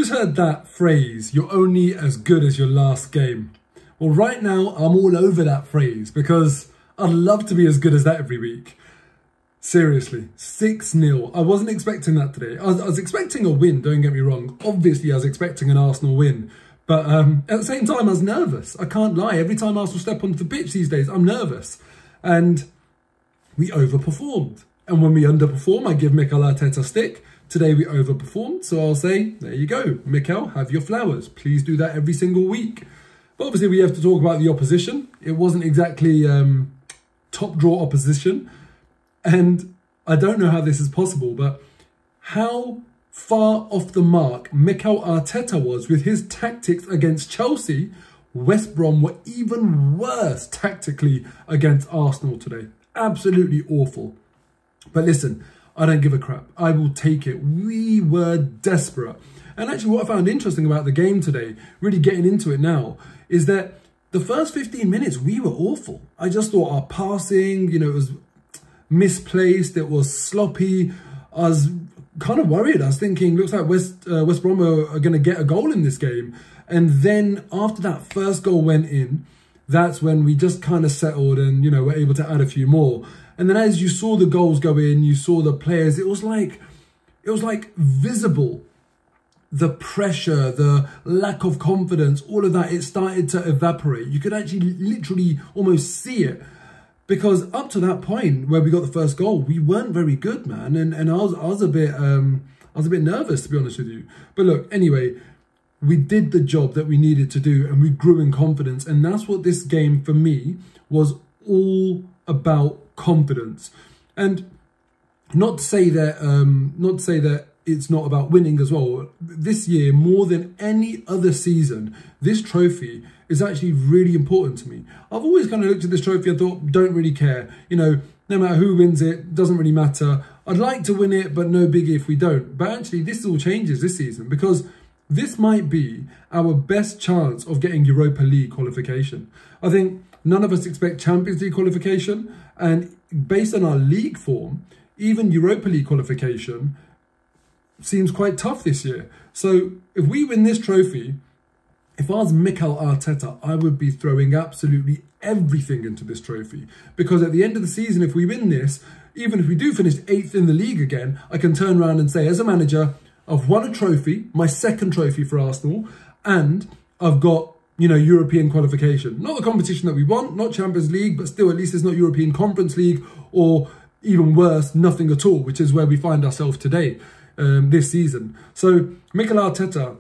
Who's heard that phrase, you're only as good as your last game? Well, right now, I'm all over that phrase because I'd love to be as good as that every week. Seriously, 6-0. I wasn't expecting that today. I was expecting a win, don't get me wrong. Obviously, I was expecting an Arsenal win. But at the same time, I was nervous. I can't lie. Every time Arsenal step onto the pitch these days, I'm nervous. And we overperformed. And when we underperform, I give Mikel Arteta stick. Today we overperformed, so I'll say, there you go. Mikel, have your flowers. Please do that every single week. But obviously we have to talk about the opposition. It wasn't exactly top draw opposition. And I don't know how this is possible, but how far off the mark Mikel Arteta was with his tactics against Chelsea, West Brom were even worse tactically against Arsenal today. Absolutely awful. But listen, I don't give a crap. I will take it. We were desperate. And actually what I found interesting about the game today, really getting into it now, is that the first 15 minutes, we were awful. I just thought our passing, it was misplaced. It was sloppy. I was kind of worried. I was thinking, looks like West Brom are going to get a goal in this game. And then after that first goal went in, that's when we just kind of settled and, were able to add a few more. And then as you saw the goals go in, you saw the players, it was like visible. The pressure, the lack of confidence, all of that, it started to evaporate. You could actually literally almost see it. Because up to that point where we got the first goal, we weren't very good, man. And I was a bit nervous, to be honest with you. But look, anyway, we did the job that we needed to do and we grew in confidence. And that's what this game for me was all about. Confidence. And not to say that it's not about winning as well. This year, more than any other season, this trophy is actually really important to me. I've always kind of looked at this trophy and thought, don't really care. No matter who wins it, doesn't really matter. I'd like to win it, but no biggie if we don't. But actually, this all changes this season because this might be our best chance of getting Europa League qualification. I think none of us expect Champions League qualification, and based on our league form, even Europa League qualification seems quite tough this year. So if we win this trophy, if I was Mikel Arteta, I would be throwing absolutely everything into this trophy. Because at the end of the season, if we win this, even if we do finish 8th in the league again, I can turn around and say, as a manager, I've won a trophy, my second trophy for Arsenal, and I've got European qualification. Not the competition that we want, not Champions League, but still at least it's not European Conference League or even worse, nothing at all, which is where we find ourselves today, this season. So Mikel Arteta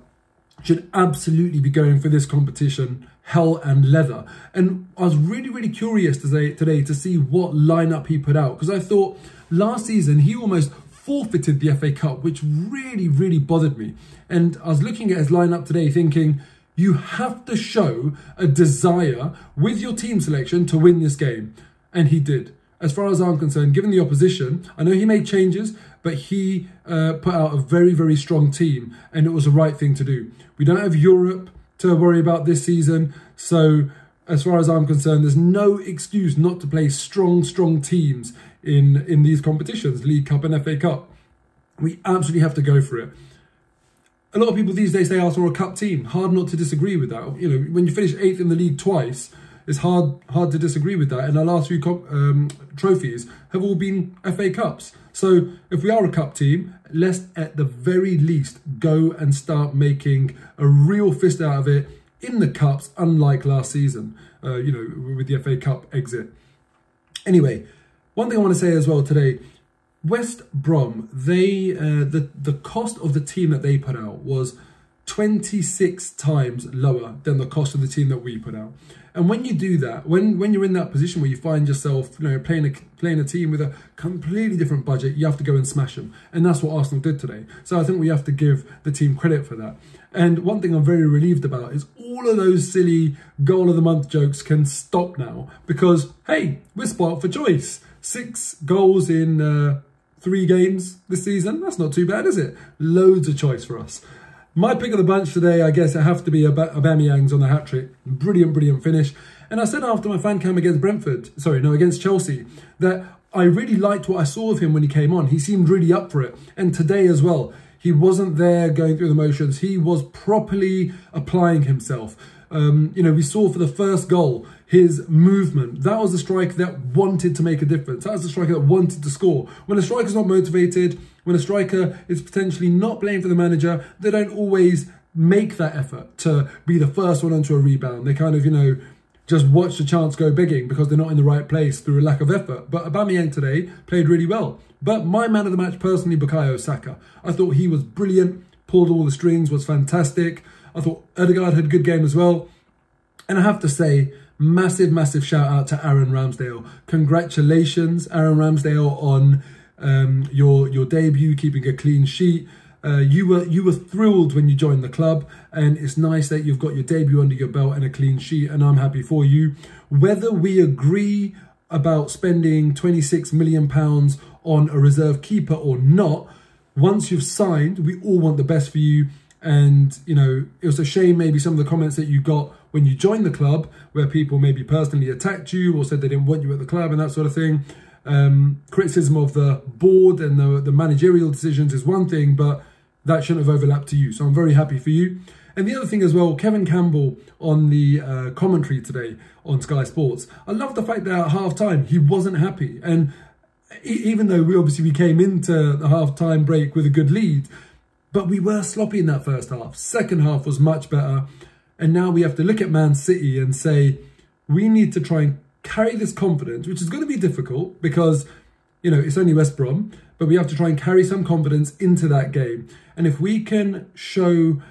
should absolutely be going for this competition, hell and leather. And I was really, really curious today to see what lineup he put out, because I thought last season he almost forfeited the FA Cup, which really, really bothered me. And I was looking at his lineup today thinking, you have to show a desire with your team selection to win this game. And he did. As far as I'm concerned, given the opposition, I know he made changes, but he put out a very, very strong team, and it was the right thing to do. We don't have Europe to worry about this season, so as far as I'm concerned, there's no excuse not to play strong teams in these competitions, League Cup and FA Cup. We absolutely have to go for it. A lot of people these days say Arsenal are a cup team. Hard not to disagree with that. When you finish 8th in the league twice, it's hard to disagree with that. And our last few trophies have all been FA Cups. So if we are a cup team, let's at the very least go and start making a real fist out of it in the cups, unlike last season, with the FA Cup exit. Anyway, one thing I want to say as well today, West Brom, the cost of the team that they put out was 26 times lower than the cost of the team that we put out. And when you do that, when you're in that position where you find yourself, playing a team with a completely different budget, you have to go and smash them. And that's what Arsenal did today. So I think we have to give the team credit for that. And one thing I'm very relieved about is all of those silly goal of the month jokes can stop now, because, hey, we're spoiled for choice. 6 goals in 3 games this season. That's not too bad, is it? Loads of choice for us. My pick of the bunch today, I guess it have to be Aubameyang's on the hat-trick. Brilliant finish. And I said after my fan cam against Chelsea, that I really liked what I saw of him when he came on. He seemed really up for it. And today as well, He wasn't there going through the motions. He was properly applying himself. We saw for the first goal, his movement. That was a striker that wanted to make a difference. That was a striker that wanted to score. When a striker's not motivated, when a striker is potentially not playing for the manager, they don't always make that effort to be the first one onto a rebound. They kind of, just watch the chance go begging because they're not in the right place through a lack of effort. But Aubameyang today played really well. But my man of the match personally, Bukayo Saka. I thought he was brilliant, pulled all the strings, was fantastic. I thought Odegaard had a good game as well. And I have to say, massive, massive shout out to Aaron Ramsdale. Congratulations, Aaron Ramsdale, on your debut, keeping a clean sheet. You were thrilled when you joined the club, and it's nice that you've got your debut under your belt and a clean sheet, and I'm happy for you. Whether we agree about spending £26 million on a reserve keeper or not, once you've signed, we all want the best for you. And, it was a shame maybe some of the comments that you got when you joined the club, where people maybe personally attacked you or said they didn't want you at the club and that sort of thing. Criticism of the board and the managerial decisions is one thing, but that shouldn't have overlapped to you. So I'm very happy for you. And the other thing as well, Kevin Campbell on the commentary today on Sky Sports, I love the fact that at half-time he wasn't happy. And even though we came into the half-time break with a good lead, but we were sloppy in that first half. Second half was much better. And now we have to look at Man City and say, we need to try and carry this confidence, which is going to be difficult because, it's only West Brom, but we have to try and carry some confidence into that game. And if we can show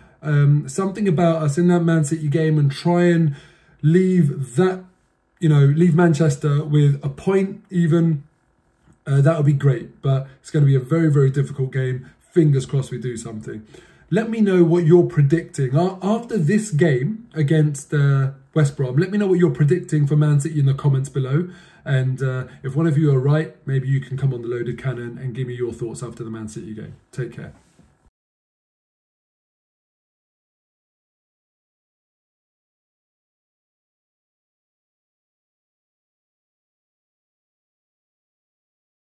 something about us in that Man City game and try and leave that, leave Manchester with a point even, that would be great. But it's going to be a very, very difficult game. Fingers crossed we do something. Let me know what you're predicting. After this game against West Brom, let me know what you're predicting for Man City in the comments below. And if one of you are right, maybe you can come on the Loaded Cannon and give me your thoughts after the Man City game. Take care.